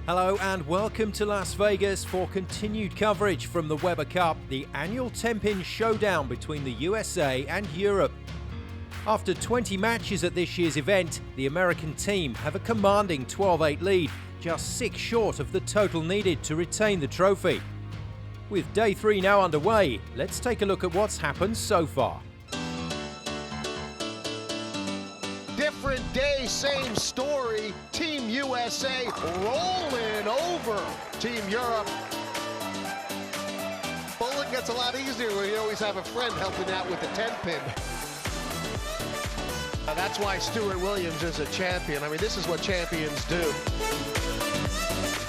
Hello and welcome to Las Vegas for continued coverage from the Weber Cup, the annual 10-pin showdown between the USA and Europe. After 20 matches at this year's event, the American team have a commanding 12-8 lead, just 6 short of the total needed to retain the trophy. With day 3 now underway, let's take a look at what's happened so far. Different day, same story. Team USA rolling over Team Europe. Bowling gets a lot easier when you always have a friend helping out with the 10-pin. That's why Stuart Williams is a champion. I mean, this is what champions do.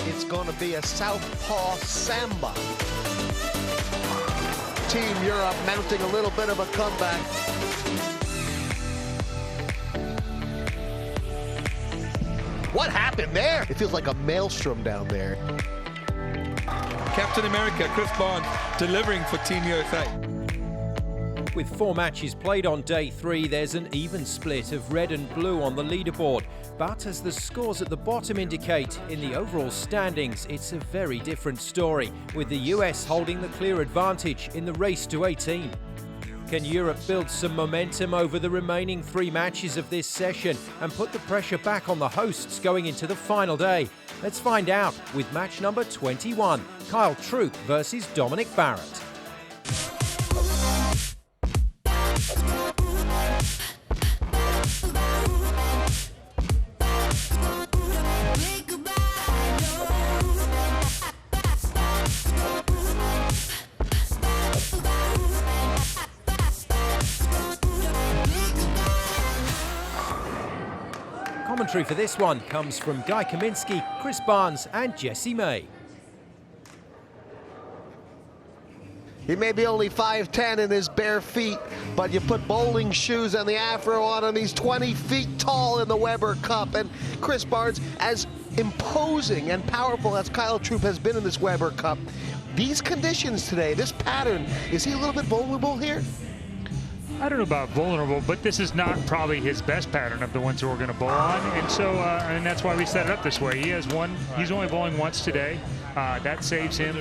It's going to be a southpaw samba. Team Europe mounting a little bit of a comeback. What happened there? It feels like a maelstrom down there. Captain America, Chris Barnes, delivering for Team USA. With 4 matches played on day 3, there's an even split of red and blue on the leaderboard. But as the scores at the bottom indicate, in the overall standings, it's a very different story, with the US holding the clear advantage in the race to 18. Can Europe build some momentum over the remaining 3 matches of this session and put the pressure back on the hosts going into the final day? Let's find out with match number 21, Kyle Troup versus Dominic Barrett. Commentary for this one comes from Guy Kaminsky, Chris Barnes and Jesse May. He may be only 5'10" in his bare feet, but you put bowling shoes and the afro on him, he's 20 feet tall in the Weber Cup. And Chris Barnes, as imposing and powerful as Kyle Troup has been in this Weber Cup, these conditions today, this pattern, is he a little bit vulnerable here? I don't know about vulnerable, but this is not probably his best pattern of the ones who we're going to bowl on, and so and that's why we set it up this way. He has one. He's only bowling once today. That saves him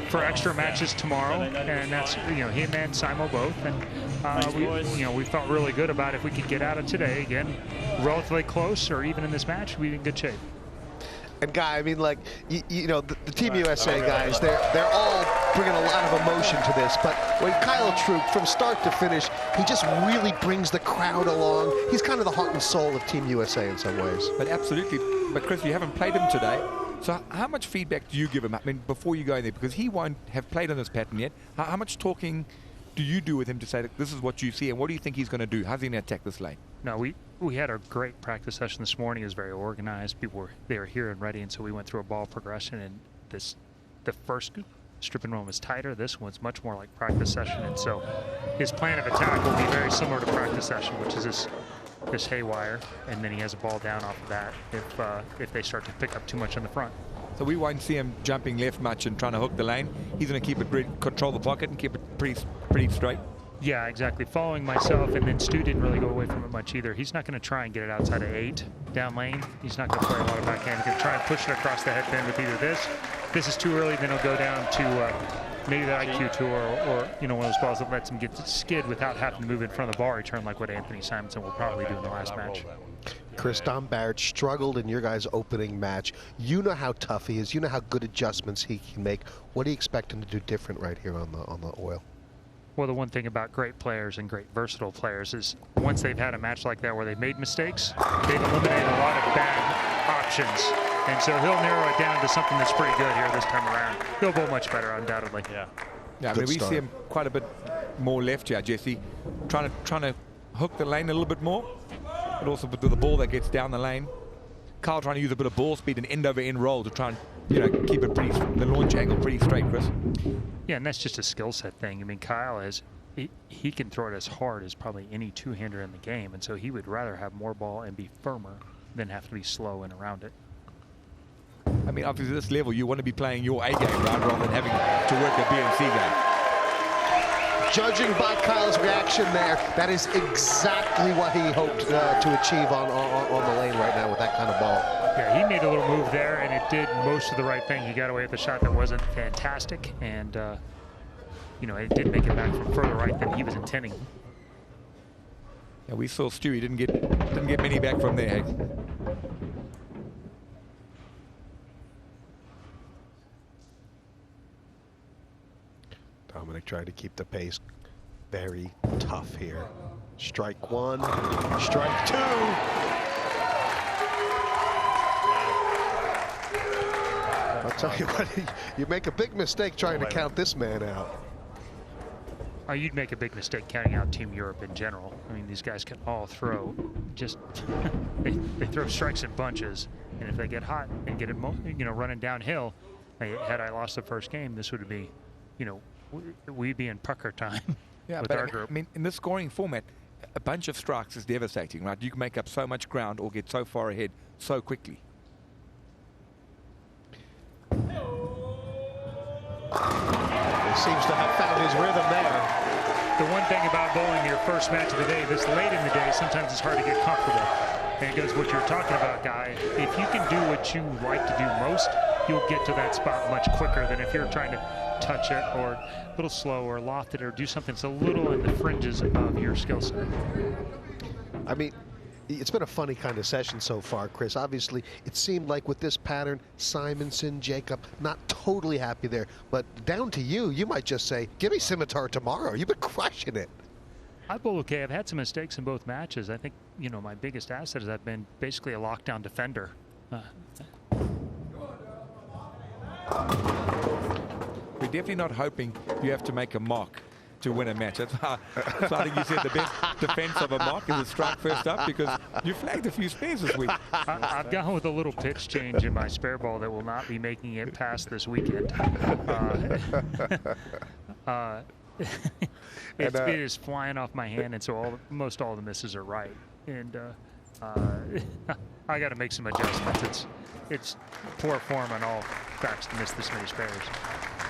for extra matches tomorrow, and that's him and Simo both. And we felt really good about if we could get out of today again, relatively close, or even in this match, we'd be in good shape. And Guy, I mean, like, the Team USA guys, they're all bringing a lot of emotion to this. But when Kyle Troup, from start to finish, he just really brings the crowd along. He's kind of the heart and soul of Team USA in some ways. But absolutely. But Chris, you haven't played him today. So how much feedback do you give him? I mean, before you go in there, because he won't have played on this pattern yet. How much talking do you do with him to say that this is what you see, and what do you think he's going to do? How's he going to attack this lane? No, we had a great practice session this morning. It was very organized. They were here and ready, and so we went through a ball progression. And the first strip and run was tighter. This one's much more like practice session, and so his plan of attack will be very similar to practice session, which is this haywire, and then he has a ball down off of that if they start to pick up too much on the front. So we won't see him jumping left much and trying to hook the lane. He's going to keep it, control the pocket, and keep it pretty straight. Yeah, exactly. Following myself, and then Stu didn't really go away from it much either. He's not going to try and get it outside of 8 down lane. He's not going to play a lot of backhand. He's going to try and push it across the headband with either this. This is too early, then he'll go down to maybe the IQ tour or one of those balls that lets him get to skid without having to move in front of the ball return like what Anthony Simonsen will probably do in the last match. Chris, Dom Barrett struggled in your guys' opening match. You know how tough he is. You know how good adjustments he can make. What do you expect him to do different right here on the oil? Well, the one thing about great players and great versatile players is once they've had a match like that where they've made mistakes, they've eliminated a lot of bad options. And so he'll narrow it down to something that's pretty good here this time around. He'll bowl much better, undoubtedly. Yeah, I mean, we see him quite a bit more left here, Jesse, trying to hook the lane a little bit more, but also with the ball that gets down the lane. Kyle trying to use a bit of ball speed and end over end roll to try and keep it the launch angle pretty straight, Chris. Yeah, and that's just a skill set thing. I mean, Kyle he can throw it as hard as probably any two-hander in the game, and so he would rather have more ball and be firmer than have to be slow and around it. I mean, obviously, at this level, you want to be playing your A game, right, rather than having to work a B and C game. judging by Kyle's reaction there, that is exactly what he hoped to achieve on the lane right now with that kind of ball. Yeah, he made a little move there, and it did most of the right thing. He got away with a shot that wasn't fantastic, and you know, it did make it back from further right than he was intending. Yeah, we saw Stewie didn't get many back from there. Dominic trying to keep the pace very tough here. Strike one, strike two. I'll tell you what, you make a big mistake trying to count this man out. Oh, you'd make a big mistake counting out Team Europe in general. I mean, these guys can all throw. Just they throw strikes in bunches, and if they get hot and get it, you know, running downhill, had I lost the first game, this would be, you know, we'd be in pucker time. Yeah, with but our group. I mean, in this scoring format, a bunch of strikes is devastating, right? You can make up so much ground or get so far ahead so quickly. He seems to have found his rhythm there. The one thing about bowling your first match of the day, this late in the day, sometimes it's hard to get comfortable. And it goes what you're talking about, Guy. If you can do what you like to do most, you'll get to that spot much quicker than if you're trying to touch it or a little slow or loft it or do something that's a little in the fringes of your skill set. I mean, it's been a funny kind of session so far, Chris. Obviously, it seemed like with this pattern, Simonsen, Jacob, not totally happy there. But down to you, you might just say, give me scimitar tomorrow. You've been crushing it. I bowl okay. I've had some mistakes in both matches. I think, you know, my biggest asset is I've been basically a lockdown defender. We're definitely not hoping you have to make a mark to win a match. That's why I think you said the best defense of a mark is a strike first up, because you flagged a few spares this week. I've gone with a little pitch change in my spare ball that will not be making it past this weekend. It is flying off my hand, and so most all the misses are right. And I got to make some adjustments. It's poor form on all backs to miss this many spares.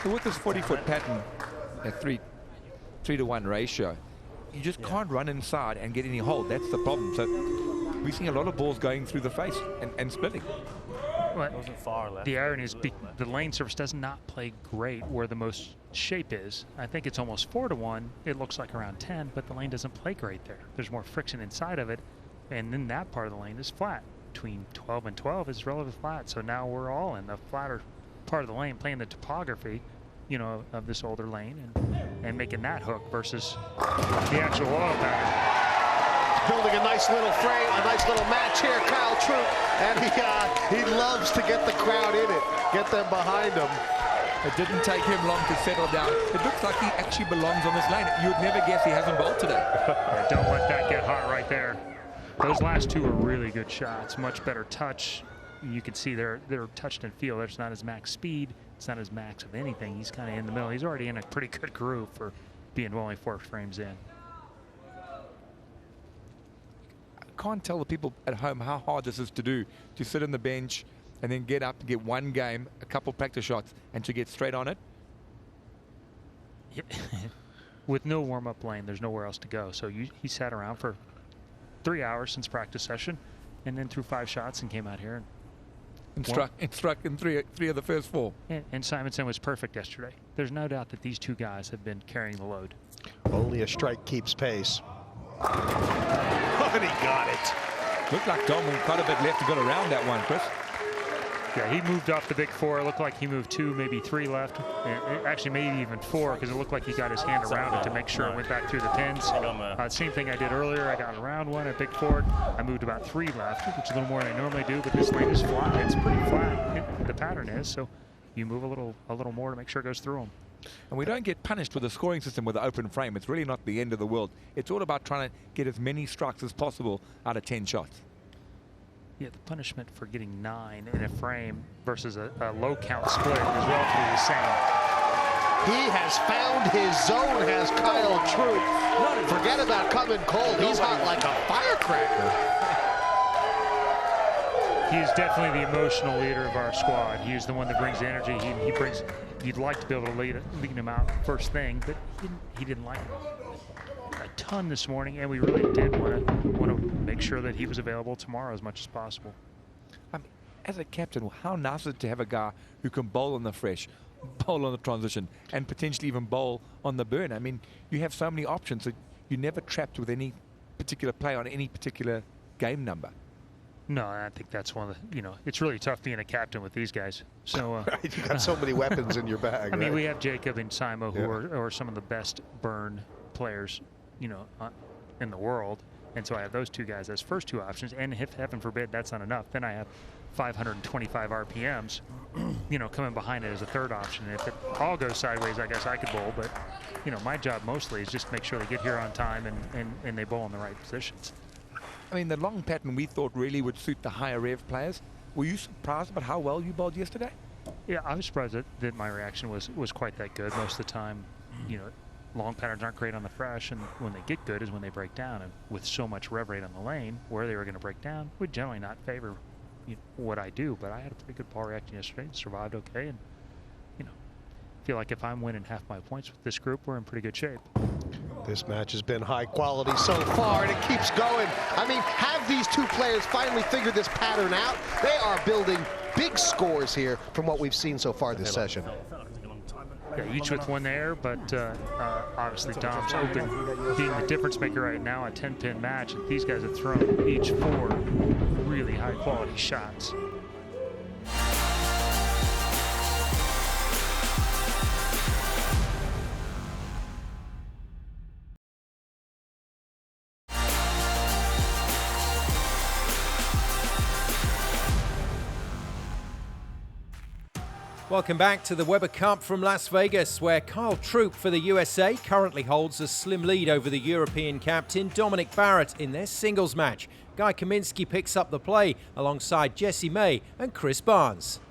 So with this 40-foot pattern at 3-to-1 ratio, you just can't run inside and get any hold. That's the problem. So we're seeing a lot of balls going through the face and splitting. Well, wasn't far left. The irony is the lane surface does not play great where the most shape is. I think it's almost 4-to-1. It looks like around 10, but the lane doesn't play great there. There's more friction inside of it, and then that part of the lane is flat. Between 12 and 12 is relatively flat. So now we're all in the flatter part of the lane, playing the topography, you know, of this older lane and making that hook versus the actual oil pattern. Building a nice little frame, a nice little match here, Kyle Troup, and he loves to get the crowd in it, get them behind him. It didn't take him long to settle down. It looks like he actually belongs on this lane. You would never guess he hasn't bowled today. Yeah, don't let that get hot right there. Those last two are really good shots, much better touch. You can see they're touched and feel. It's not his max speed. It's not his max of anything. He's kind of in the middle. He's already in a pretty good groove for being only 4 frames in. I can't tell the people at home how hard this is to do, to sit on the bench and then get up to get one game, a couple practice shots, and to get straight on it. Yep. With no warm-up lane, there's nowhere else to go. So he sat around for 3 hours since practice session, and then threw 5 shots and came out here and struck in three of the first 4. And Simonsen was perfect yesterday. There's no doubt that these two guys have been carrying the load. Only a strike keeps pace. And he got it. Looked like Dom quite a bit left to go around that one, Chris. Yeah, he moved off the big 4. It looked like he moved 2, maybe 3 left. Actually, maybe even 4, because it looked like he got his hand around it to make sure it went back through the pins. Same thing I did earlier. I got around one at big 4. I moved about 3 left, which is a little more than I normally do, but this lane is flat. It's pretty flat. The pattern is, so you move a little more to make sure it goes through them. And we don't get punished with a scoring system with an open frame. It's really not the end of the world. It's all about trying to get as many strikes as possible out of 10 shots. Yeah, the punishment for getting 9 in a frame versus a low count split is relatively the same. He has found his zone, has Kyle Troup. Forget about coming cold. He's hot like a firecracker. He is definitely the emotional leader of our squad. He is the one that brings the energy. He brings you'd like to be able to lead him out first thing, but he didn't like it a ton this morning, and we really did want to make sure that he was available tomorrow as much as possible. I mean, as a captain, how nice is it to have a guy who can bowl on the fresh, bowl on the transition, and potentially even bowl on the burn? I mean, you have so many options that you're never trapped with any particular play on any particular game number. No, I think that's one of the, it's really tough being a captain with these guys. So you got so many weapons in your bag. I mean, we have Jacob and Simo, who are some of the best burn players, in the world. And so I have those two guys as first two options. And if heaven forbid that's not enough, then I have 525 RPMs, coming behind it as a third option. And if it all goes sideways, I guess I could bowl. But, my job mostly is just to make sure they get here on time and they bowl in the right positions. I mean, the long pattern we thought really would suit the higher rev players. Were you surprised about how well you bowled yesterday? Yeah, I was surprised that my reaction was quite that good. Most of the time, long patterns aren't great on the fresh, and when they get good is when they break down. And with so much rev rate on the lane, where they were going to break down would generally not favor what I do. But I had a pretty good ball reaction yesterday, survived okay, and feel like if I'm winning half my points with this group, we're in pretty good shape. This match has been high quality so far, and it keeps going. I mean, have these two players finally figured this pattern out? They are building big scores here from what we've seen so far this session. Yeah, each with one there, but obviously Dom's open, being the difference maker right now, a 10-pin match. These guys have thrown each 4 really high-quality shots. Welcome back to the Weber Cup from Las Vegas, where Kyle Troup for the USA currently holds a slim lead over the European captain Dominic Barrett in their singles match. Guy Kaminsky picks up the play alongside Jesse May and Chris Barnes.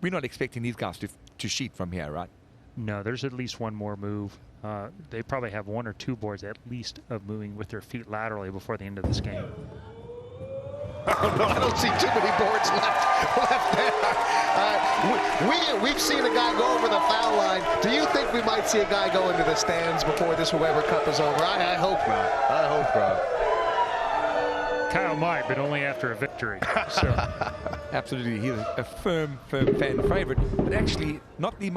We're not expecting these guys to sheet from here, right? No, there's at least one more move. They probably have 1 or 2 boards at least of moving with their feet laterally before the end of this game. Oh, no, I don't see too many boards left there. We've seen a guy go over the foul line. Do you think we might see a guy go into the stands before this Weber Cup is over? I hope not. I hope not. Kyle might, but only after a victory. So. Absolutely, he's a firm fan favorite, but actually not the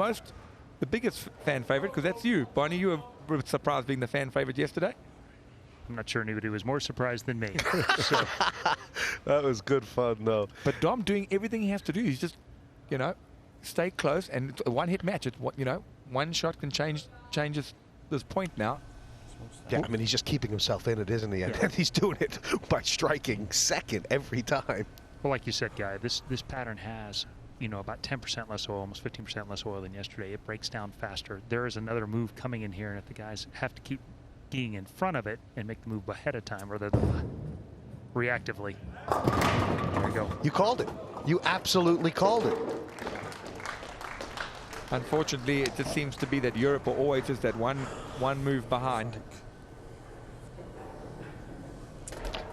biggest fan favorite, because that's you, Barney. You were surprised being the fan favorite yesterday. I'm not sure anybody was more surprised than me. So. That was good fun, though. But Dom doing everything he has to do. He's just, stay close, and it's a one-hit match. It's one shot can change this point now. Yeah, I mean, he's just keeping himself in it, isn't he? And he's doing it by striking second every time. Well, like you said, Guy, this pattern has, about 10% less oil, almost 15% less oil than yesterday. It breaks down faster. There is another move coming in here, and if the guys have to keep being in front of it and make the move ahead of time rather than reactively. There you go. You called it. You absolutely called it. Unfortunately, it just seems to be that Europe are always just that one move behind.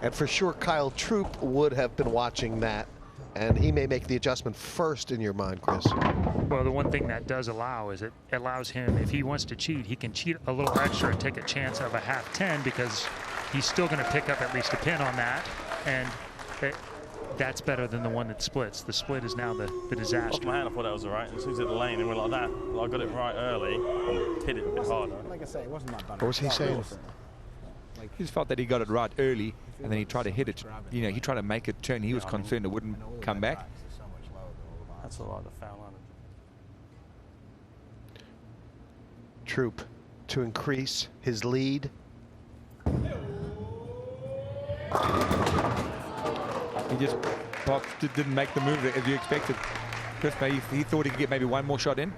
And for sure, Kyle Troup would have been watching that, and he may make the adjustment first in your mind, Chris. Well, the one thing that does allow is it allows him, if he wants to cheat, he can cheat a little extra and take a chance of a half 10, because he's still going to pick up at least a pin on that, and that's better than the one that splits. The split is now the disaster. Off my hand, I thought that was all right. As soon as it hit the lane, and we're like that. Well, I got it right early and hit it a bit harder. Like I say, it wasn't that bad. What was he saying? He just felt that he got it right early, and then he tried to hit it. He tried to make it turn. He was concerned it wouldn't come back. That's all right, the foul line. Troup to increase his lead. He just didn't make the move as you expected. Chris, he thought he could get maybe one more shot in.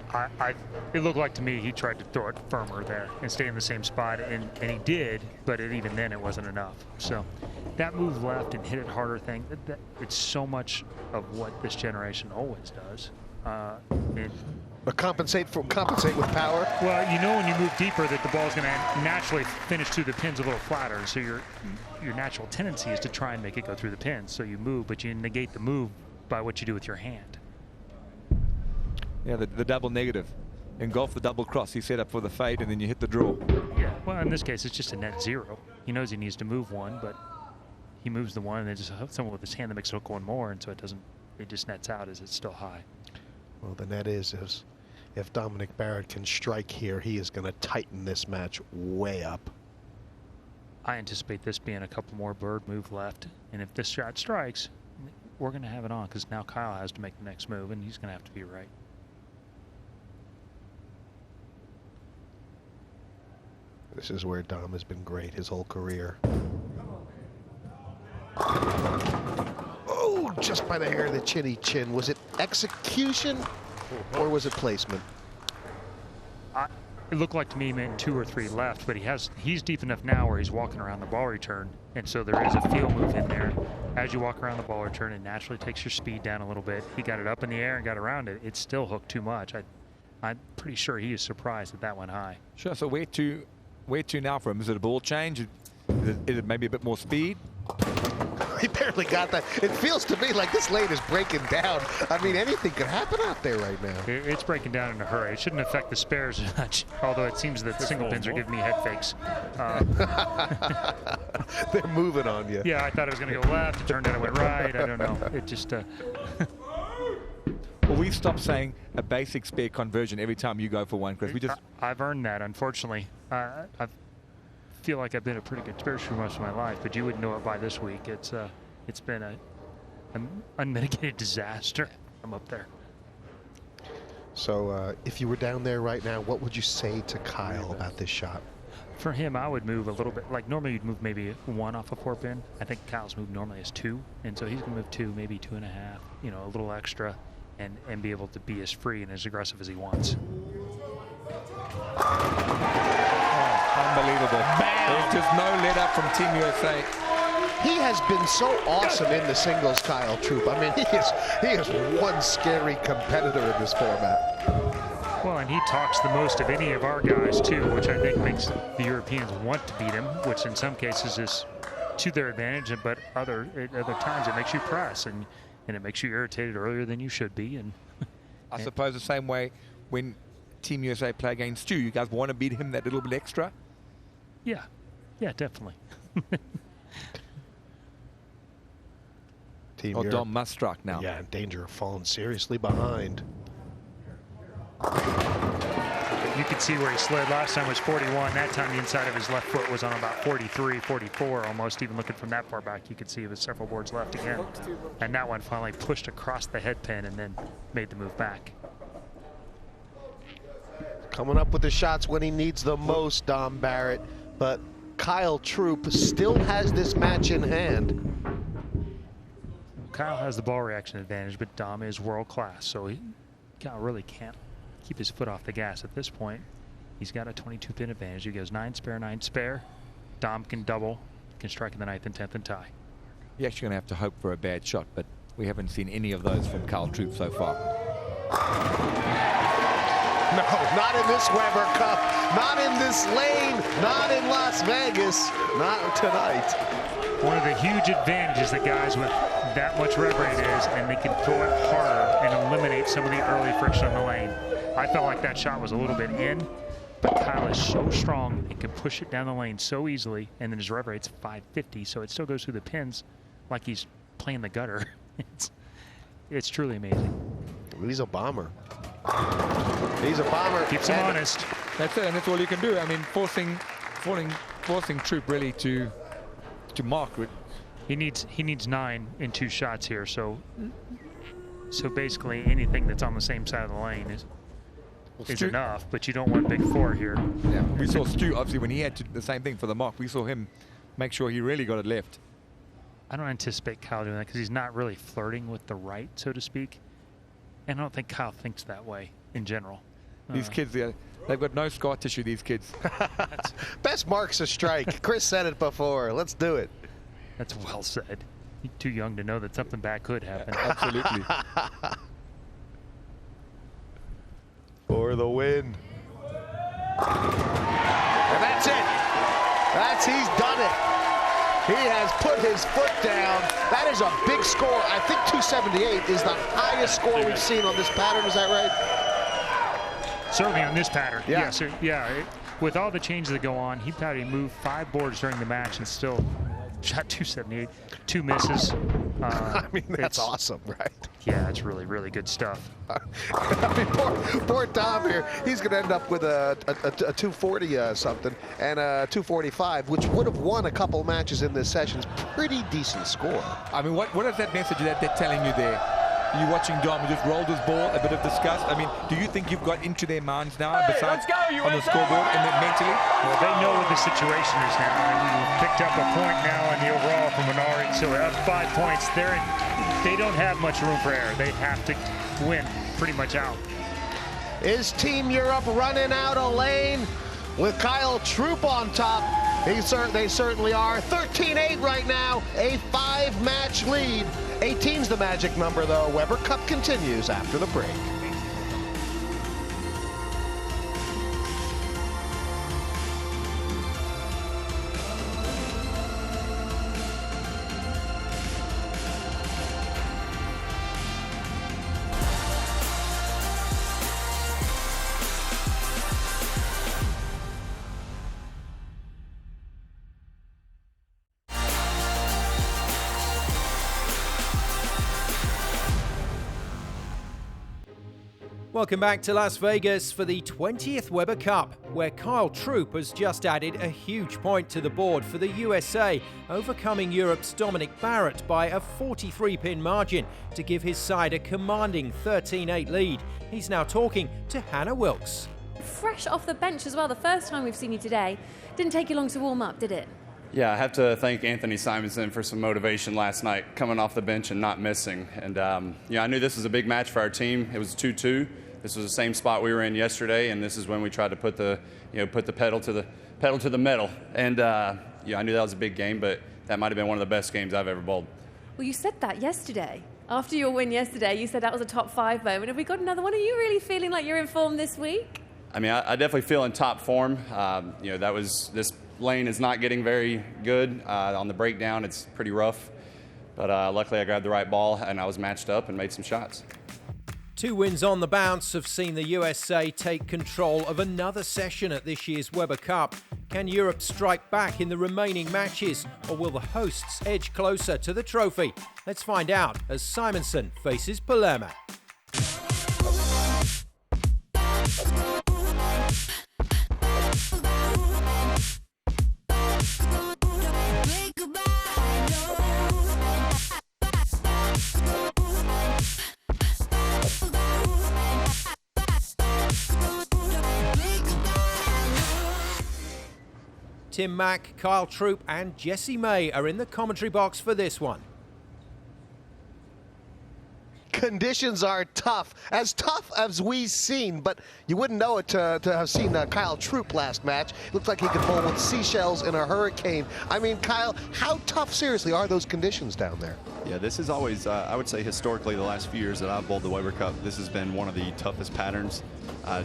It looked like to me he tried to throw it firmer there and stay in the same spot, and he did, but even then it wasn't enough. So that move left and hit it harder thing, it's so much of what this generation always does. But compensate with power. Well, when you move deeper that the ball's going to naturally finish through the pins a little flatter. So your natural tendency is to try and make it go through the pins. So you move, but you negate the move by what you do with your hand. Yeah, the double negative. engulf the double cross. You set up for the fade and then you hit the draw. Yeah, well, in this case, it's just a net 0. He knows he needs to move one, but he moves the one and then just hooks someone with his hand that makes it hook one more, and so it just nets out as it's still high. Well, the net is if Dominic Barrett can strike here, he is going to tighten this match way up. I anticipate this being a couple more bird move left, and if this shot strikes, we're going to have it on, because now Kyle has to make the next move, and he's going to have to be right. This is where Dom has been great his whole career. Oh, just by the hair of the chinny chin. Was it execution or was it placement? It looked like to me he meant 2 or 3 left, but he's deep enough now where he's walking around the ball return, and so there is a feel move in there. As you walk around the ball return, it naturally takes your speed down a little bit. He got it up in the air and got around it. It still hooked too much. I'm pretty sure he is surprised that went high. Sure. So where to now for him? Is it a ball change? Is it maybe a bit more speed? He barely got that. It feels to me like this lane is breaking down. I mean, anything could happen out there right now. It's breaking down in a hurry. It shouldn't affect the spares much, although it seems that single pins are giving me head fakes. They're moving on you. Yeah, I thought it was going to go left. It turned out it went right. I don't know. It just... Well, we've stopped saying a basic spare conversion every time you go for one, Chris. I've earned that, unfortunately. I feel like I've been a pretty good spare shooter most of my life, but you wouldn't know it by this week. It's been an unmitigated disaster. I'm up there. So if you were down there right now, what would you say to Kyle about this shot? For him, I would move a little bit. Like normally you'd move maybe 1 off a 4-pin. I think Kyle's move normally is 2, and so he's going to move 2, maybe 2.5, you know, a little extra, and be able to be as free and as aggressive as he wants. Unbelievable. There's just no let up from Team USA. He has been so awesome in the singles, Kyle Troup. I mean, he is one scary competitor in this format. Well, and he talks the most of any of our guys, too, which I think makes the Europeans want to beat him, which in some cases is to their advantage, but at other times it makes you press, and it makes you irritated earlier than you should be. And I suppose the same way when Team USA play against you guys want to beat him that little bit extra? Yeah, definitely. Team Europe. Dom must strike now. Yeah, in danger of falling seriously behind. You could see where he slid. Last time was 41. That time the inside of his left foot was on about 43, 44 almost. Even looking from that far back, you could see it was several boards left again. And that one finally pushed across the head pin and then made the move back. Coming up with the shots when he needs the most, Dom Barrett. But Kyle Troup still has this match in hand. Kyle has the ball reaction advantage, but Dom is world class, so Kyle really can't keep his foot off the gas at this point. He's got a 22-pin advantage. He goes 9 spare, 9 spare. Dom can double, can strike in the 9th and 10th and tie. You're actually going to have to hope for a bad shot, but we haven't seen any of those from Kyle Troup so far. No, not in this Weber Cup, not in this lane, not in Las Vegas, not tonight. One of the huge advantages that guys with that much rev rate is, and they can throw it harder and eliminate some of the early friction on the lane. I felt like that shot was a little bit in, but Kyle is so strong and can push it down the lane so easily, and then his rev rate's 550, so it still goes through the pins like he's playing the gutter. It's truly amazing. He's a bomber. He's a bomber. Keeps him honest. That's it, and that's all you can do. I mean, forcing Troup really to mark it. He needs 9 in 2 shots here, so basically anything that's on the same side of the lane is enough, but you don't want big 4 here. Yeah, we saw Stu, obviously, when he had the same thing for the mark, we saw him make sure he really got it left. I don't anticipate Kyle doing that because he's not really flirting with the right, so to speak. And I don't think Kyle thinks that way in general. These kids, they've got no scar tissue, these kids. Best mark's a strike. Chris said it before. Let's do it. That's well said. You're too young to know that something bad could happen. Absolutely. For the win. And that's it. He's done it. He has put his foot down. That is a big score. I think 278 is the highest score we've seen on this pattern. Is that right? Certainly on this pattern. Yeah. Yes, with all the changes that go on, he probably moved 5 boards during the match and still shot 278, 2 misses. I mean, that's awesome, right? Yeah, it's really, really good stuff. I mean, poor Tom here. He's going to end up with a 240 something and a 245, which would have won a couple matches in this session. Pretty decent score. I mean, what is that message that they're telling you there? You're watching Dom, he just rolled his ball, a bit of disgust. I mean, do you think you've got into their minds now, besides on the scoreboard and then mentally? Well, they know what the situation is now. We've picked up a point now in the overall from Menard, so up 5 points. They don't have much room for error. They have to win pretty much out. Is Team Europe running out a lane with Kyle Troup on top? They certainly are. 13-8 right now, a 5-match lead. 18's the magic number, though. Weber Cup continues after the break. Welcome back to Las Vegas for the 20th Weber Cup, where Kyle Troup has just added a huge point to the board for the USA, overcoming Europe's Dominic Barrett by a 43-pin margin to give his side a commanding 13-8 lead. He's now talking to Hannah Wilkes. Fresh off the bench as well, the first time we've seen you today. Didn't take you long to warm up, did it? Yeah, I have to thank Anthony Simonsen for some motivation last night, coming off the bench and not missing. And I knew this was a big match for our team. It was 2-2. This was the same spot we were in yesterday, and this is when we tried to put the pedal to the metal. And I knew that was a big game, but that might have been one of the best games I've ever bowled. Well, you said that yesterday. After your win yesterday, you said that was a top 5 moment. Have we got another one? Are you really feeling like you're in form this week? I mean, I definitely feel in top form. This lane is not getting very good. On the breakdown, it's pretty rough. But luckily, I grabbed the right ball, and I was matched up and made some shots. 2 wins on the bounce have seen the USA take control of another session at this year's Weber Cup. Can Europe strike back in the remaining matches, or will the hosts edge closer to the trophy? Let's find out as Simonsen faces Palermaa. Tim Mack, Kyle Troup and Jessie May are in the commentary box for this one. Conditions are tough as we've seen, but you wouldn't know it to have seen Kyle Troup last match. Looked like he could bowl with seashells in a hurricane. I mean, Kyle, how tough, seriously, are those conditions down there? Yeah, this is always, I would say historically, the last few years that I've bowled the Weber Cup, this has been one of the toughest patterns,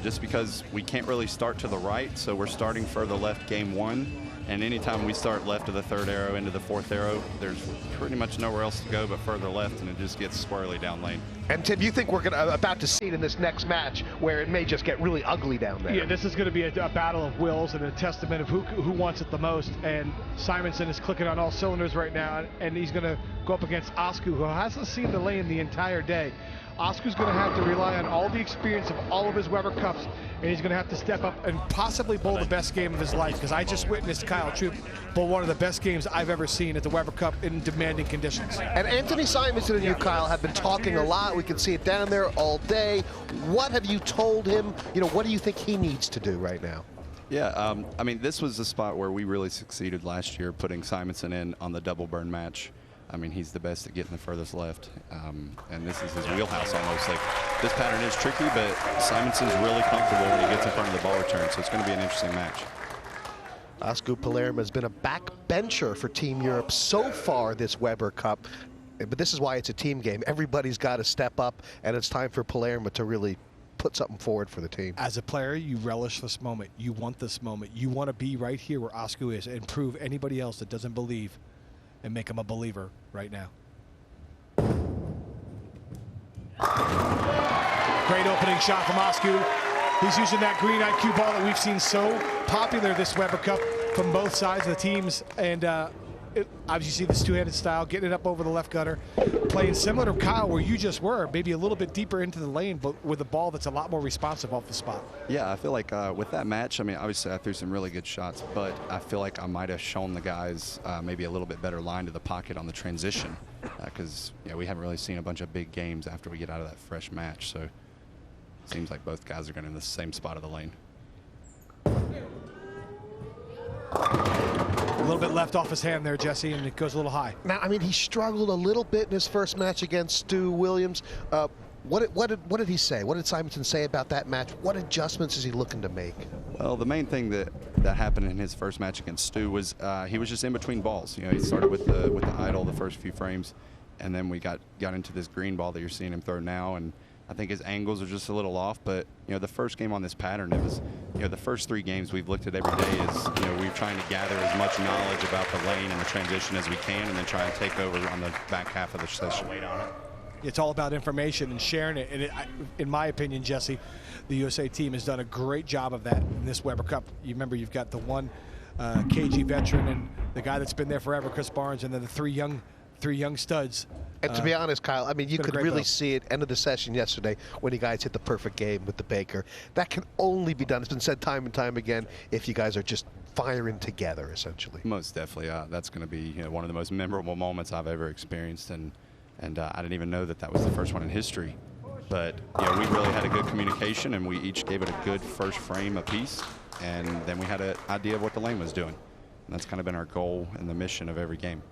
just because we can't really start to the right, so we're starting further left game 1. And anytime we start left of the 3rd arrow into the 4th arrow, there's pretty much nowhere else to go but further left, and it just gets squirrely down lane. And Tim, you think we're about to see it in this next match where it may just get really ugly down there? Yeah, this is going to be a battle of wills and a testament of who wants it the most. And Simonsen is clicking on all cylinders right now, and he's going to go up against Osku, who hasn't seen the lane the entire day. Osku's going to have to rely on all the experience of all of his Weber Cups, and he's going to have to step up and possibly bowl the best game of his life, because I just witnessed Kyle Troup bowl one of the best games I've ever seen at the Weber Cup in demanding conditions. And Anthony Simonsen and you, Kyle, have been talking a lot. We can see it down there all day. What have you told him? You know, what do you think he needs to do right now? Yeah, I mean, this was the spot where we really succeeded last year, putting Simonsen in on the double burn match. I mean, he's the best at getting the furthest left, and this is his wheelhouse almost. Like, this pattern is tricky, but Simonson's really comfortable when he gets in front of the ball return, so it's going to be an interesting match. Osku Palermaa has been a backbencher for Team Europe so far this Weber Cup, but this is why it's a team game. Everybody's got to step up, and it's time for Palermaa to really put something forward for the team. As a player, you relish this moment. You want this moment. You want to be right here where Osku is and prove anybody else that doesn't believe and make him a believer right now. Great opening shot from Osku. He's using that green IQ ball that we've seen so popular this Weber Cup from both sides of the teams. And obviously you see this two-handed style, getting it up over the left gutter, playing similar to Kyle where you just were, maybe a little bit deeper into the lane, but with a ball that's a lot more responsive off the spot. Yeah, I feel like with that match, I mean, obviously I threw some really good shots, but I feel like I might have shown the guys maybe a little bit better line to the pocket on the transition, because we haven't really seen a bunch of big games after we get out of that fresh match. So it seems like both guys are going in the same spot of the lane. A little bit left off his hand there, Jesse, and it goes a little high. Now, I mean, he struggled a little bit in his first match against Stu Williams. What did he say? What did Simonsen say about that match? What adjustments is he looking to make? Well, the main thing that happened in his first match against Stu was he was just in between balls. He started with the idle the first few frames, and then we got into this green ball that you're seeing him throw now, and I think his angles are just a little off. But the first game on this pattern, it was the first 3 games we've looked at every day is we're trying to gather as much knowledge about the lane and the transition as we can, and then try and take over on the back half of the session. Wait on it. It's all about information and sharing it. And in my opinion, Jesse, the USA team has done a great job of that in this Weber Cup. You remember you've got the one KG veteran and the guy that's been there forever, Chris Barnes, and then the three young studs. And to be honest, Kyle, I mean, you could really see it end of the session yesterday when you guys hit the perfect game with the Baker. That can only be done, it's been said time and time again, if you guys are just firing together, essentially. Most definitely. That's going to be one of the most memorable moments I've ever experienced, and I didn't even know that was the first one in history. But we really had a good communication, and we each gave it a good first frame apiece, and then we had an idea of what the lane was doing. And that's kind of been our goal and the mission of every game.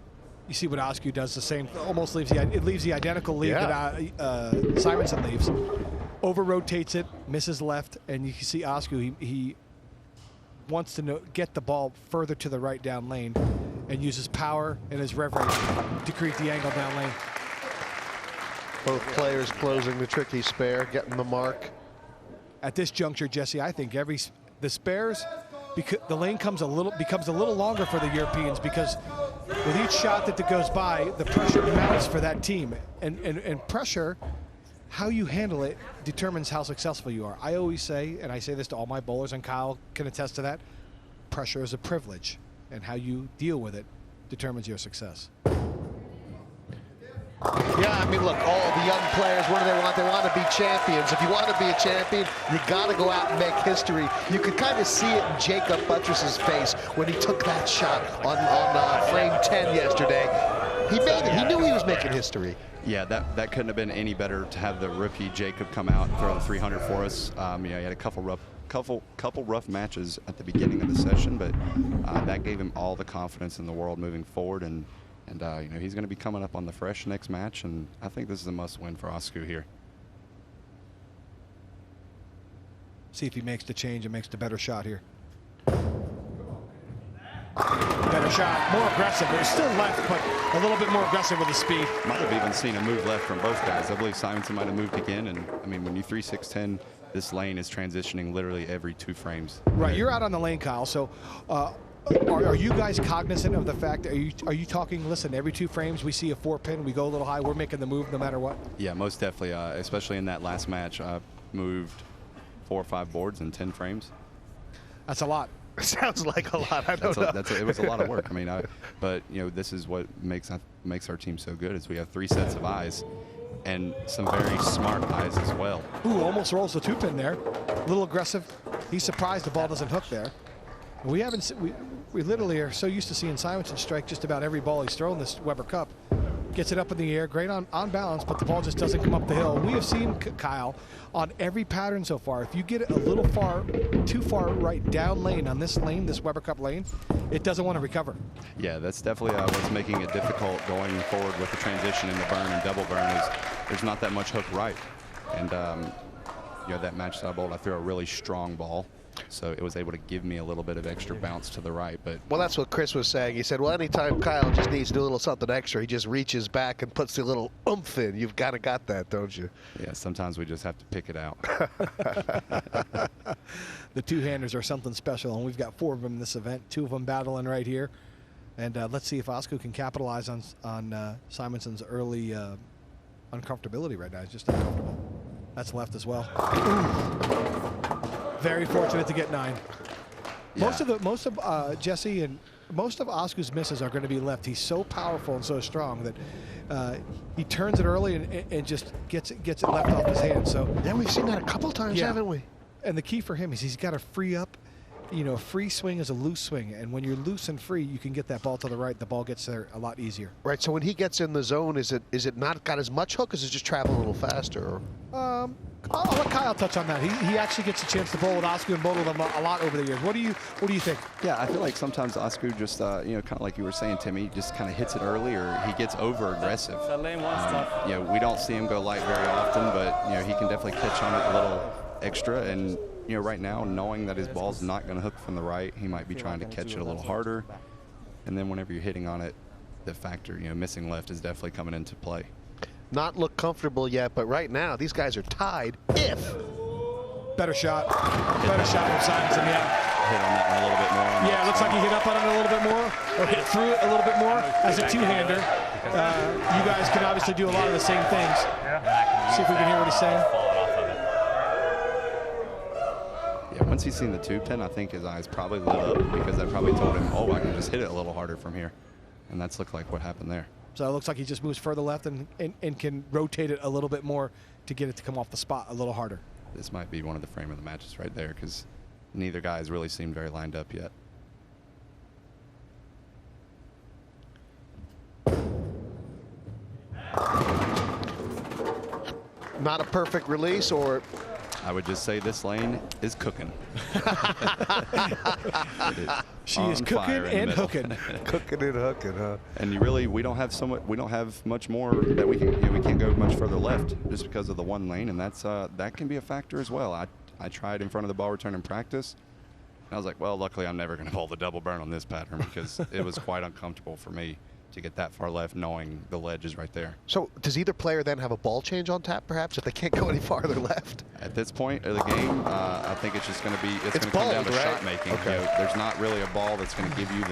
You see what Askew does, the same, almost leaves the identical lead that Simonsen leaves. Over-rotates it, misses left, and you can see Askew, he wants to get the ball further to the right down lane and uses power and his rev rate to create the angle down lane. Both players closing the tricky spare, getting the mark. At this juncture, Jesse, I think the spares, because the lane becomes a little longer for the Europeans, because with each shot that goes by, the pressure mounts for that team. And pressure, how you handle it, determines how successful you are. I always say, and I say this to all my bowlers, and Kyle can attest to that, pressure is a privilege, and how you deal with it determines your success. Yeah, I mean, look, all the young players, what do they want? They want to be champions. If you want to be a champion, you got to go out and make history. You could kind of see it in Jacob Buttress's face when he took that shot on frame 10 yesterday. He made it. He knew he was making history. Yeah, that couldn't have been any better to have the rookie Jacob come out and throw the 300 for us. He had a couple rough matches at the beginning of the session, but that gave him all the confidence in the world moving forward, and he's going to be coming up on the fresh next match, and I think this is a must-win for Askew here. See if he makes the change and makes the better shot here. Better shot, more aggressive. It's still left, but a little bit more aggressive with the speed. Might have even seen a move left from both guys. I believe Simonsen might have moved again, and I mean, when you 3-6-10, this lane is transitioning literally every 2 frames. Right, you're out on the lane, Kyle, so are you guys cognizant of the fact that are you talking, listen, every 2 frames we see a 4-pin, we go a little high, we're making the move no matter what? Yeah, most definitely, especially in that last match. I moved 4 or 5 boards in 10 frames. That's a lot. Sounds like a lot. I don't know. It was a lot of work. I mean, but this is what makes our team so good, is we have 3 sets of eyes, and some very smart eyes as well. Ooh, almost rolls the 2-pin there. A little aggressive. He's surprised the ball doesn't hook there. We literally are so used to seeing Simonsen strike just about every ball he's thrown this Weber Cup. Gets it up in the air, great on balance, but the ball just doesn't come up the hill. We have seen Kyle on every pattern so far. If you get it a little too far right down lane on this lane, this Weber Cup lane, it doesn't want to recover. Yeah, that's definitely what's making it difficult going forward with the transition in the burn and double burn, is there's not that much hook right. And that match that I bowled, I threw a really strong ball, so it was able to give me a little bit of extra bounce to the right. But well, that's what Chris was saying. He said, well, anytime Kyle just needs to do a little something extra, he just reaches back and puts the little oomph in. You've got that, don't you? Yeah, sometimes we just have to pick it out. The 2-handers are something special, and we've got 4 of them in this event, 2 of them battling right here. And let's see if Askew can capitalize on Simonsen's early uncomfortability right now. He's just uncomfortable. That's left as well. Ooh. Very fortunate to get 9. Yeah. Most of Jesse and most of Osku's misses are going to be left. He's so powerful and so strong that he turns it early and just gets it left off his hand. So yeah, we've seen that a couple times, haven't we? And the key for him is he's got to free up. You know, a free swing is a loose swing, and when you're loose and free, you can get that ball to the right. The ball gets there a lot easier. Right. So when he gets in the zone, is it not got as much hook? Is it just traveling a little faster? I'll let Kyle touch on that. He actually gets a chance to bowl with Osku and bowl with him a lot over the years. What do you think? Yeah, I feel like sometimes Osku just kind of like you were saying, Timmy, just kind of hits it early, or he gets over aggressive. That lane one's tough. We don't see him go light very often, but he can definitely catch on it a little extra. And right now, knowing that his ball's not going to hook from the right, he might be trying to catch it a little harder. And then whenever you're hitting on it, the factor, missing left is definitely coming into play. Not look comfortable yet, but right now these guys are tied. Better shot from Simonsen, Hit on that one a little bit more. Yeah, it looks like he hit up on it a little bit more, or hit through it a little bit more as a two-hander. You guys can obviously do a lot of the same things. See if we can hear what he's saying. Yeah, once he's seen the tube 10, I think his eyes probably lit up because that probably told him, oh, I can just hit it a little harder from here. And that's looked like what happened there. So it looks like he just moves further left and can rotate it a little bit more to get it to come off the spot a little harder. This might be one of the frame of the matches right there because neither guy has really seemed very lined up yet. Not a perfect release, or I would just say this lane is cooking. She is cooking and hooking. Cooking and hooking, huh? And we don't have much more that we can, we can't go much further left just because of the one lane, and that can be a factor as well. I tried in front of the ball return in practice, and I was like, well, luckily I'm never going to bowl the double burn on this pattern because it was quite uncomfortable for me to get that far left knowing the ledge is right there. So does either player then have a ball change on tap perhaps if they can't go any farther left? At this point of the game, I think it's just going to be, it's going to come down to shot making. Okay. There's not really a ball that's going to give you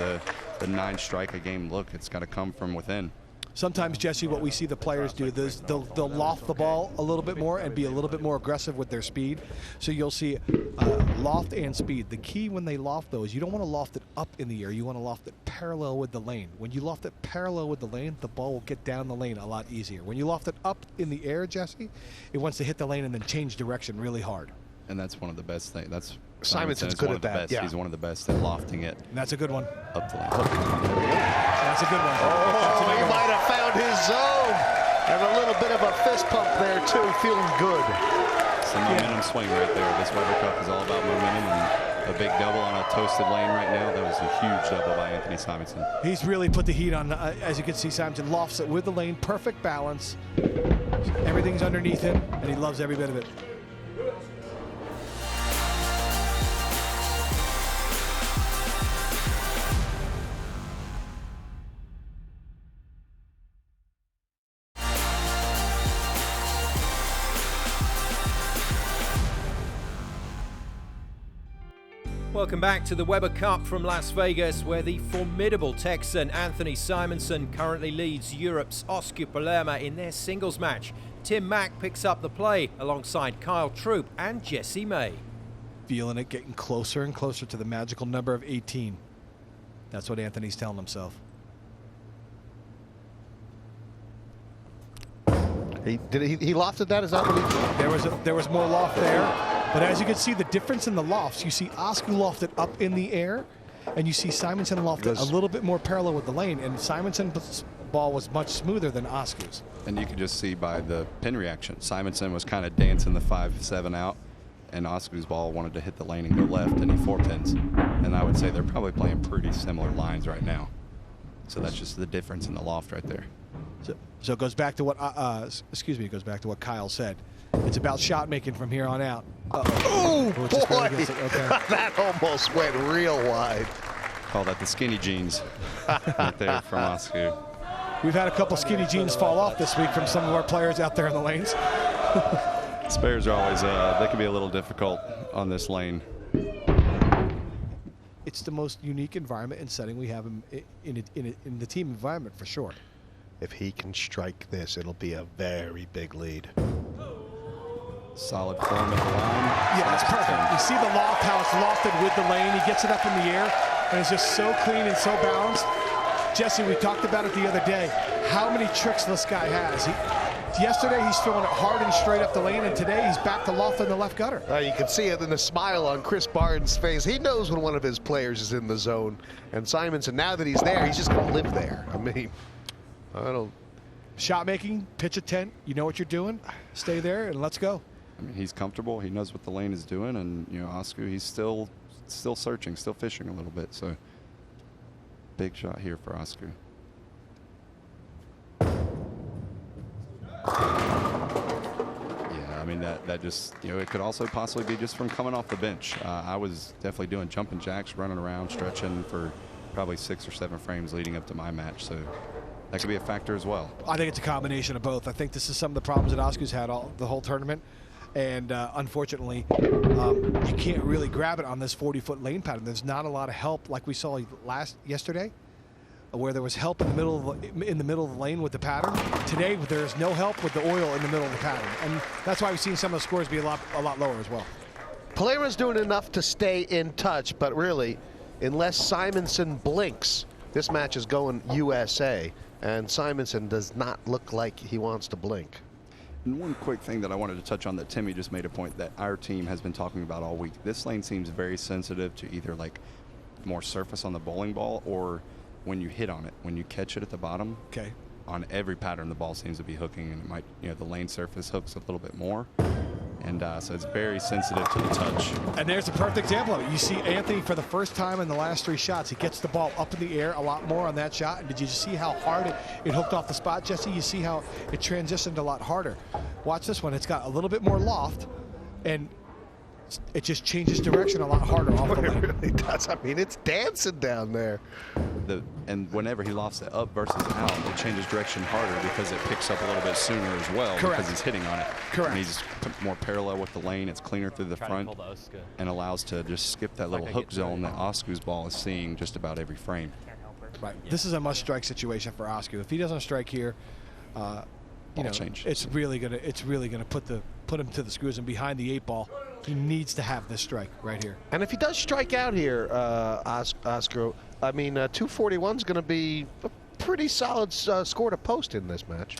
the 9 strike a game look. It's got to come from within. Sometimes, Jesse, what we see the players do is they'll loft the ball a little bit more and be a little bit more aggressive with their speed. So you'll see loft and speed. The key when they loft those, you don't want to loft it up in the air. You want to loft it parallel with the lane. When you loft it parallel with the lane, the ball will get down the lane a lot easier. When you loft it up in the air, Jesse, it wants to hit the lane and then change direction really hard. And that's one of the best things. That's Simonsen's good at that. Yeah. He's one of the best at lofting it. And that's a good one. Up the lane. That's a good one. Oh, he might have found his zone. And a little bit of a fist pump there, too. Feeling good. Some momentum swing right there. This Weber Cup is all about momentum, and a big double on a toasted lane right now. That was a huge double by Anthony Simonsen. He's really put the heat on. As you can see, Simonsen lofts it with the lane. Perfect balance. Everything's underneath him, and he loves every bit of it. Welcome back to the Weber Cup from Las Vegas, where the formidable Texan Anthony Simonsen currently leads Europe's Osku Palermaa in their singles match. Tim Mack picks up the play alongside Kyle Troup and Jesse May. Feeling it, getting closer and closer to the magical number of 18. That's what Anthony's telling himself. He lofted that? Is that what he did? There was more loft there. But as you can see, the difference in the lofts, you see Osku lofted up in the air, and you see Simonsen lofted a little bit more parallel with the lane, and Simonsen's ball was much smoother than Osku's. And you can just see by the pin reaction, Simonsen was kind of dancing the 5-7 out, and Osku's ball wanted to hit the lane and go left, and he 4 pins. And I would say they're probably playing pretty similar lines right now. So that's just the difference in the loft right there. So it goes back to what, it goes back to what Kyle said. It's about shot making from here on out. Oh, boy. Okay. That almost went real wide. Call that the skinny jeans right there from Osku. We've had a couple skinny jeans fall off this week from some of our players out there in the lanes. Spares are always, they can be a little difficult on this lane. It's the most unique environment and setting we have in the team environment for sure. If he can strike this, it'll be a very big lead. Solid form at the line. Yeah, that's perfect. You see the loft, how it's lofted with the lane. He gets it up in the air, and it's just so clean and so balanced. Jesse, we talked about it the other day, how many tricks this guy has. Yesterday, he's throwing it hard and straight up the lane, and today he's back to loft in the left gutter. You can see it in the smile on Chris Barnes' face. He knows when one of his players is in the zone. And Simonsen, now that he's there, he's just going to live there. I mean, I don't... Shot making, pitch a tent, you know what you're doing, stay there, and let's go. I mean, he's comfortable. He knows what the lane is doing, and you know, Askew, he's still searching, still fishing a little bit. So, big shot here for Askew. Yeah, I mean that just, you know, it could also possibly be just from coming off the bench. I was definitely doing jumping jacks, running around, stretching for probably 6 or 7 frames leading up to my match. So. That could be a factor as well. I think it's a combination of both. I think this is some of the problems that Askew's had the whole tournament. And unfortunately, you can't really grab it on this 40-foot lane pattern. There's not a lot of help like we saw yesterday, where there was help in the middle of the lane with the pattern. Today, there's no help with the oil in the middle of the pattern. And that's why we've seen some of the scores be a lot lower as well. Palerma's doing enough to stay in touch, but really, unless Simonsen blinks, this match is going USA. And Simonsen does not look like he wants to blink. And one quick thing that I wanted to touch on that Timmy just made a point that our team has been talking about all week. This lane seems very sensitive to either like more surface on the bowling ball or when you hit on it, when you catch it at the bottom. Okay. On every pattern, the ball seems to be hooking, and it might, you know, the lane surface hooks a little bit more. And so it's very sensitive to the touch. And there's a perfect example of it. You see Anthony for the first time in the last 3 shots. He gets the ball up in the air a lot more on that shot. And did you see how hard it hooked off the spot, Jesse? You see how it transitioned a lot harder. Watch this one. It's got a little bit more loft, and it just changes direction a lot harder off the lane. It really does. I mean, it's dancing down there. And whenever he lofts it up versus out, it changes direction harder because it picks up a little bit sooner as well. Correct. Because he's hitting on it. Correct. And he's more parallel with the lane. It's cleaner through the front and allows to just skip that little hook zone that Askew's ball is seeing just about every frame. Right. This is a must-strike situation for Askew. If he doesn't strike here, it's really gonna put him to the screws and behind the 8 ball. He needs to have this strike right here. And if he does strike out here, Askew, I mean, 241 is going to be a pretty solid score to post in this match.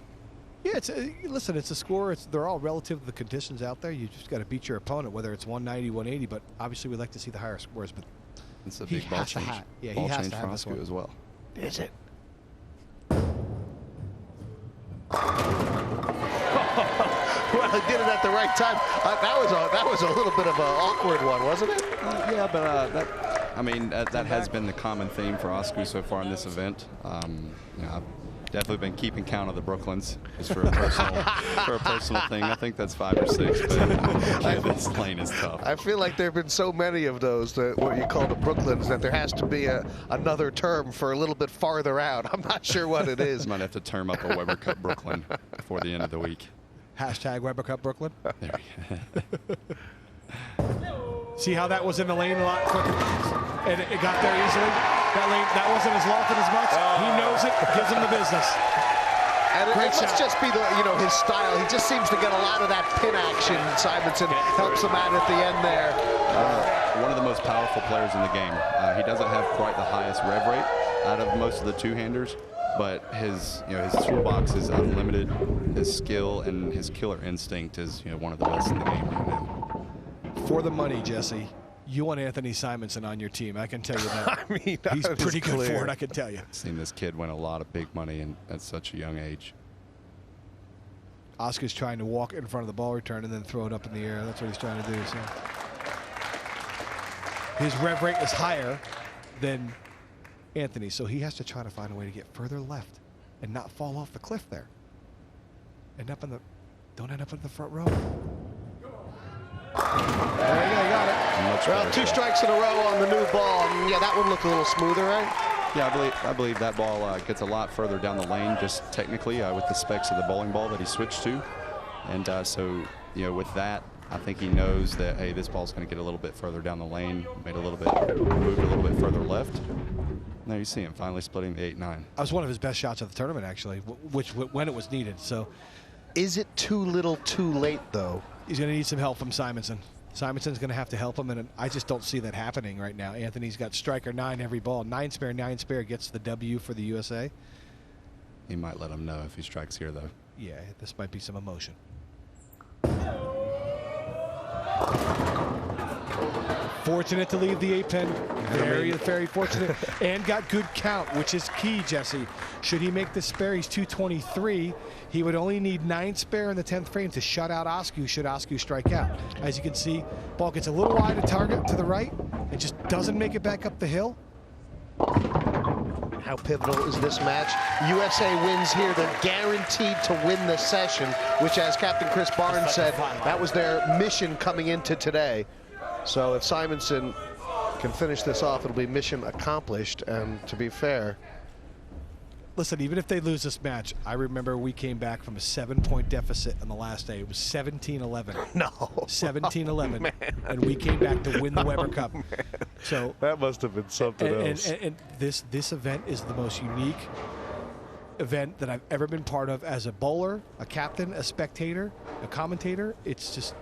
Yeah, listen, it's a score. They're all relative to the conditions out there. You just got to beat your opponent, whether it's 190, 180. But obviously, we'd like to see the higher scores. But it's a big ball change. Yeah, ball he has change to for have this one as well. Is it? Well, he did it at the right time. That was a little bit of an awkward one, wasn't it? Yeah, but that has been the common theme for Askew so far in this event. I've definitely been keeping count of the Brooklyns just for a personal thing. I think that's 5 or 6, but yeah, this lane is tough. I feel like there have been so many of those, what you call the Brooklyns, that there has to be another term for a little bit farther out. I'm not sure what it is. Might have to term up a Weber Cup Brooklyn before the end of the week. Hashtag Weber Cup Brooklyn. There we go. See how that was in the lane a lot quicker, and it got there easily. That wasn't as lofted as much. He knows it. Gives him the business. And it must just be his style. He just seems to get a lot of that pin action. Simonsen helps him out at the end there. One of the most powerful players in the game. He doesn't have quite the highest rev rate out of most of the two-handers, but his toolbox is unlimited. His skill and his killer instinct is one of the best in the game right now. For the money, Jesse, you want Anthony Simonsen on your team. I can tell you that. I mean, he's pretty good for it, I can tell you. I've seen this kid win a lot of big money at such a young age. Oscar's trying to walk in front of the ball return and then throw it up in the air. That's what he's trying to do. So his rev rate is higher than Anthony, so he has to try to find a way to get further left and not fall off the cliff there. Don't end up in the front row. There you go, you got it. Well, 2 strikes in a row on the new ball. Yeah, that one looked a little smoother, right? Yeah, I believe that ball gets a lot further down the lane, just technically with the specs of the bowling ball that he switched to. And so, with that, I think he knows that, hey, this ball's going to get a little bit further down the lane, moved a little bit further left. Now you see him finally splitting the 8-9. That was one of his best shots of the tournament, actually, when it was needed. So, is it too little too late, though, He's going to need some help from Simonsen. Simonsen's going to have to help him, and I just don't see that happening right now. Anthony's got striker 9 every ball. 9 spare gets the W for the USA. He might let him know if he strikes here, though. Yeah, this might be some emotion. Fortunate to leave the 8-pin. Very fortunate. And got good count, which is key, Jesse. Should he make the spare, he's 223. He would only need 9 spare in the 10th frame to shut out Askew should Askew strike out. As you can see, ball gets a little wide of target to the right. It just doesn't make it back up the hill. How pivotal is this match? USA wins here. They're guaranteed to win the session, which, as Captain Chris Barnes said, that was their mission coming into today. So if Simonsen can finish this off, it'll be mission accomplished. And to be fair, listen, even if they lose this match, I remember we came back from a 7-point deficit on the last day. It was 17-11. No. 17-11. And we came back to win the Weber Cup. Man. So that must have been something else. And this event is the most unique event that I've ever been part of as a bowler, a captain, a spectator, a commentator. It's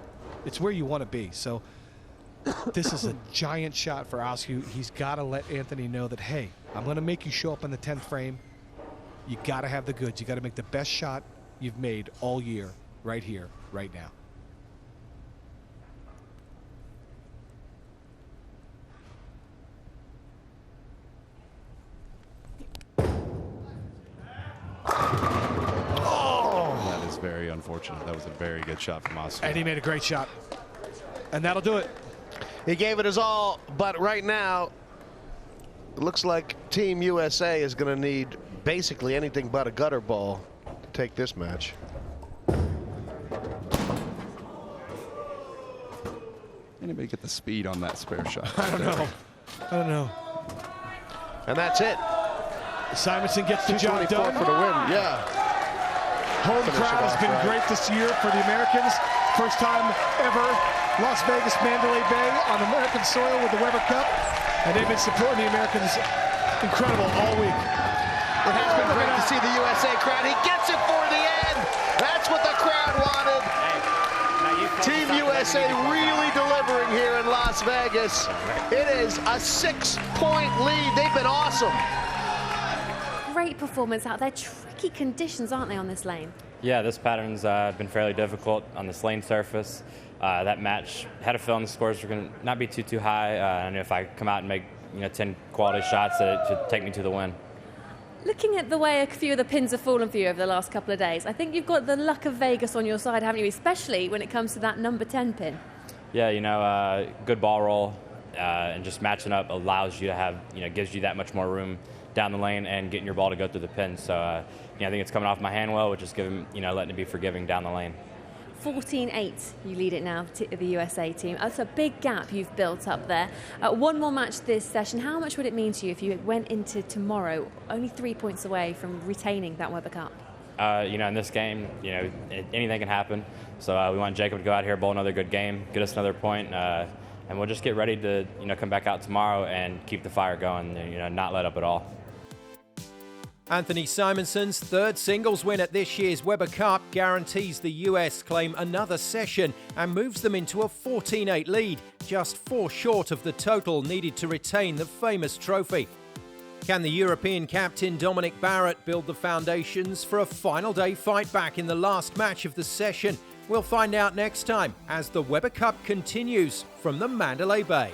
where you want to be. So this is a giant shot for Askew. He's got to let Anthony know that, hey, I'm going to make you show up in the 10th frame. You got to have the goods. You got to make the best shot you've made all year, right here, right now. Oh! That is very unfortunate. That was a very good shot from Askew. And he made a great shot. And that'll do it. He gave it his all, but right now, it looks like Team USA is going to need basically anything but a gutter ball to take this match. Anybody get the speed on that spare shot? I don't know. And that's it. Simonsen gets the job done. For the win. Yeah. Home crowd has been great this year for the Americans. First time ever, Las Vegas, Mandalay Bay on American soil with the Weber Cup. And they've been supporting the Americans incredible all week. It has been great to see the USA crowd. He gets it for the end. That's what the crowd wanted. Team USA really delivering here in Las Vegas. It is a 6-point lead. They've been awesome. Great performance out there. Tricky conditions, aren't they, on this lane? Yeah, this pattern's been fairly difficult on this lane surface. That match had a feeling the scores were going to not be too high. I knew if I come out and make 10 quality shots, that it should take me to the win. Looking at the way a few of the pins have fallen for you over the last couple of days, I think you've got the luck of Vegas on your side, haven't you? Especially when it comes to that number 10 pin. Yeah, good ball roll and just matching up allows you to have, gives you that much more room down the lane and getting your ball to go through the pin. So, I think it's coming off my hand well, which is giving, letting it be forgiving down the lane. 14-8, you lead it now to the USA team. That's a big gap you've built up there. One more match this session. How much would it mean to you if you went into tomorrow only 3 points away from retaining that Weber Cup? In this game, anything can happen. So we want Jacob to go out here, bowl another good game, get us another point, and we'll just get ready to, come back out tomorrow and keep the fire going, not let up at all. Anthony Simonsen's third singles win at this year's Weber Cup guarantees the US claim another session and moves them into a 14-8 lead, just 4 short of the total needed to retain the famous trophy. Can the European captain Dominic Barrett build the foundations for a final day fight back in the last match of the session? We'll find out next time as the Weber Cup continues from the Mandalay Bay.